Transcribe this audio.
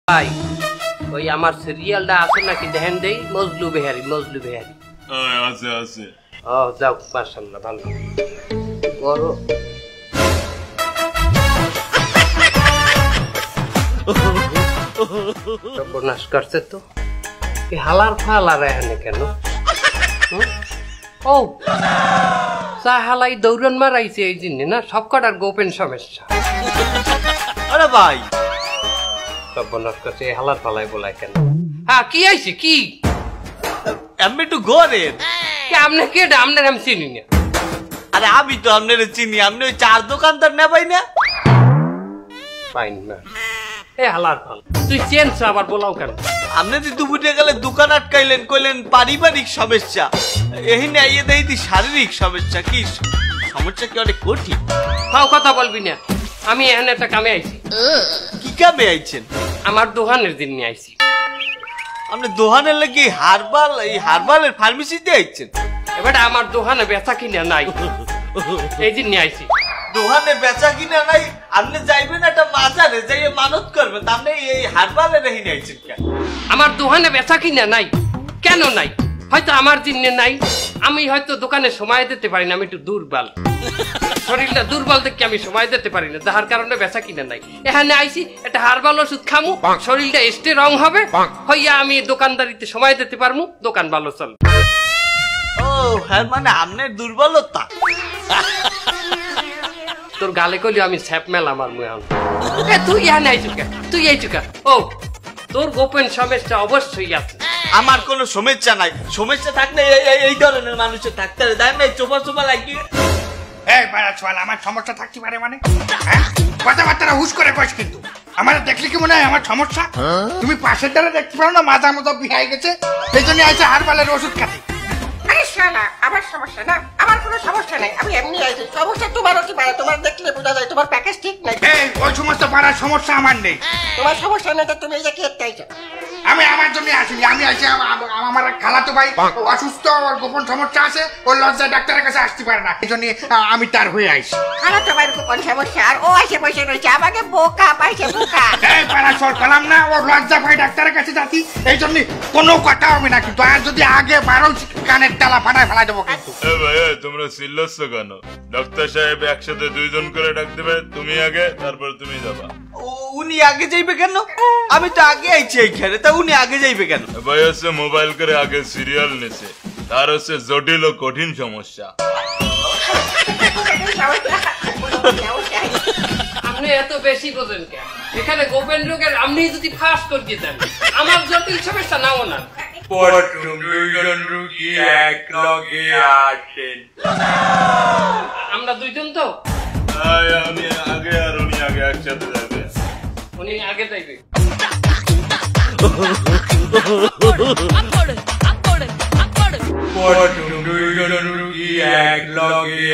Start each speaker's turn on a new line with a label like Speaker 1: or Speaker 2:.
Speaker 1: ভাই ওই আমার সিরিয়ালটা আছে নাকি দেখেন দেই মজলু বিহারি
Speaker 2: আছে আছে
Speaker 1: ও যাও মাশাআল্লাহ ভালো বড় সর্বনাশ করছে তো এই হালার ফালার এখানে কেন ও সাহালাই দৌড়ন মারাইছে এই জন্য না সবকটার গোপন সমস্যা
Speaker 3: আরে ভাই
Speaker 1: সর্বনাশ করছে এই হালার ফালাই বলায় কেন হ্যাঁ কি আইছে কি
Speaker 3: আমি একটু ঘরের
Speaker 1: আপনি কে আপনার আমি চিনি না
Speaker 3: আরে আমি তো আপনার চিনি আপনি ওই চার দোকানদার নেবাই না
Speaker 1: পাইন না এ হালার ফাল তুই চেঞ্জ আবার বলাও কেন
Speaker 3: আপনি তো দুপুরে গেলে দোকান আটকাইলেন কইলেন পারিবারিক সমস্যা এখানে আইয়ে দেখি শারীরিক সমস্যা কি সমস্যা কি অনেক কঠিন
Speaker 1: তাও কথা বলবি না আমি এখানে একটা কামে আইছি
Speaker 3: কি কামে আইছেন
Speaker 1: আমার দোকানের দিন নিয়ে আইছি
Speaker 3: আপনি দোকানের লাগি হারবালের ফার্মেসিতে আইছেন
Speaker 1: এবার আমার দোকানে বেচা কিনা নাই এই দিন নিয়ে আইছি
Speaker 3: দোকানে বেচা কিনা নাই আপনি যাইবেন একটা বাজারে যাইয়ে মানত করবেন আপনি এই হারবালের এখানে আইছেন কেন
Speaker 1: আমার দোকানে বেচা কিনা নাই কেন নাই হয়তো আমার দিনে নাই আমি হয়তো দোকানে সময় দিতে পারি না আমি একটু দুর্বল শরীরটা দুর্বল দেখে আমি সময় দিতে পারি না যার কারণে বেচা কিনা নাই এখানে আইছি একটা হারবাল ওষুধ খামু শরীরটা এস্টে রং হবে হইয়া আমি দোকানদারিতে সময় দিতে পারমু দোকান ভালো চলবে
Speaker 3: ও হ্যাঁ মানে আপনার দুর্বলতা
Speaker 1: তোর গালে কইলি আমি স্যাপ মেল আমার মুখ তুই এখানে আইছু কে তুই আইছু কে ও তোর গোপন সমস্যা অবশ্যই আছে
Speaker 3: আমার কোনো সমস্যা নাই সমস্যা থাকলে এই ধরনের মানুষের থাকতে দেয় না চোপা লাগিয়ে
Speaker 4: এই বাড়া চল আমার সমস্যা থাকতে পারে মানে কথাবার্তা হুশ করে কইস কিন্তু আমার দেখলি কি মনে হয় আমার সমস্যা তুমি পাশের দ্বারা দেখতে পারো না মাথা মতো বিহাই গেছে সেই জন্য আইছে হারবালের ওষুধ খাতে
Speaker 5: আরে শালা আমার সমস্যা না আমার কোনো সমস্যা নাই আমি এমনি আইছি সমস্যা তোমার কি মানে তোমার দেখলে বোঝা যায় তোমার প্যাকেজ ঠিক নাই
Speaker 4: এই ওই সমস্ত পাড়ার সমস্যা আমার নেই
Speaker 5: তোমার সমস্যা নেই তো তুমি এই যে কি চাইছো
Speaker 4: আমি আমার জন্য আসিনি আমি আইছি আমার খালাতো ভাই অসুস্থ ওর গোপন সমস্যা আছে ওর লজ্জা ডাক্তারের কাছে আসতে পারে না এই জন্য আমি তার হয়ে আইছি
Speaker 5: খালা তোমার গোপন সমস্যা আর ও এসে বসে রয়েছে আমাকে বোকা পাইছে বোকা
Speaker 4: এই পাড়া চল কালাম না ওর লজ্জা ভাই ডাক্তারের কাছে যাচ্ছি এই জন্য কোনো কথা হবে না কিন্তু আর যদি আগে বারো কানের তালা ফাটায় ফেলাই দেবো কিন্তু
Speaker 2: ভাই তোমরা চিল্লাচ্ছ কেন ডাক্তার সাহেব একসাথে দুইজন করে ডাক দেবে তুমি আগে তারপর তুমি যাবা
Speaker 3: উনি আগে যাইবে কেন আমি তো আগে আইছি এইখানে তা উনি আগে যাইবে কেন
Speaker 2: ভাই হচ্ছে মোবাইল করে আগে সিরিয়াল নেছে তার হচ্ছে জটিল ও কঠিন সমস্যা
Speaker 1: আপনি এত বেশি বোঝেন কেন এখানে গোপন রোগের আপনি যদি ফাঁস করে দিতেন আমার জটিল সমস্যা নাও না আমরা দুইজন তো
Speaker 2: আমি আগে আর উনি আগে একসাথে যাবে
Speaker 1: উনি আগে যাইবে
Speaker 3: এক লগে